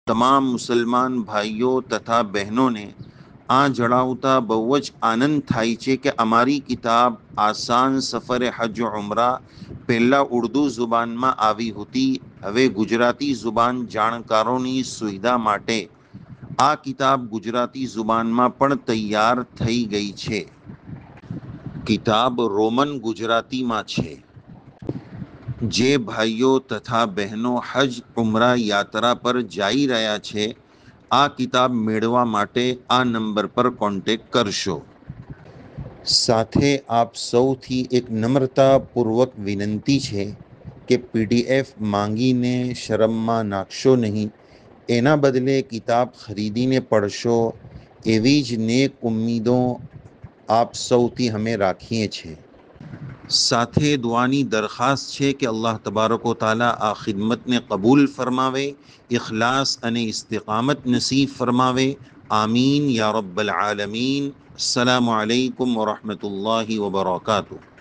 તમામ મુસલમાન ભાઈઓ તથા બહેનોને આ જણાવતા બહુ જ આનંદ થાય છે કે અમારી કિતાબ આસાન સફરે હજ ઉમરા પહેલાં ઉર્દુ ઝુબાનમાં આવી હતી, હવે ગુજરાતી ઝુબાન જાણકારોની સુવિધા માટે આ કિતાબ ગુજરાતી ઝુબાનમાં પણ તૈયાર થઈ ગઈ છે। કિતાબ રોમન ગુજરાતીમાં છે। જે ભાઈઓ તથા બહેનો હજ ઉમરા યાત્રા પર જઈ રહ્યા છે, આ કિતાબ મેળવવા માટે આ નંબર પર કોન્ટેક્ટ કરશો। સાથે આપ સૌથી એક નમ્રતાપૂર્વક વિનંતી છે કે PDF માંગીને શરમમાં નાખશો નહીં, એના બદલે કિતાબ ખરીદીને પડશો એવી જ નેક ઉમ્મીદો આપ સૌથી અમે રાખીએ છીએ। સાથે દુઆની દરખાસ્ત છે કે અલ્લાહ તબારક વ તાલા આ ખિદમતને કબૂલ ફરમાવે, ઇખલાસ અને ઇસ્તિકામત નસીબ ફરમાવે। આમીન યા રબ્બલ આલમીન। અસ્સલામુ અલૈકુમ વરહમતુલ્લાહિ વબરકાતુહુ।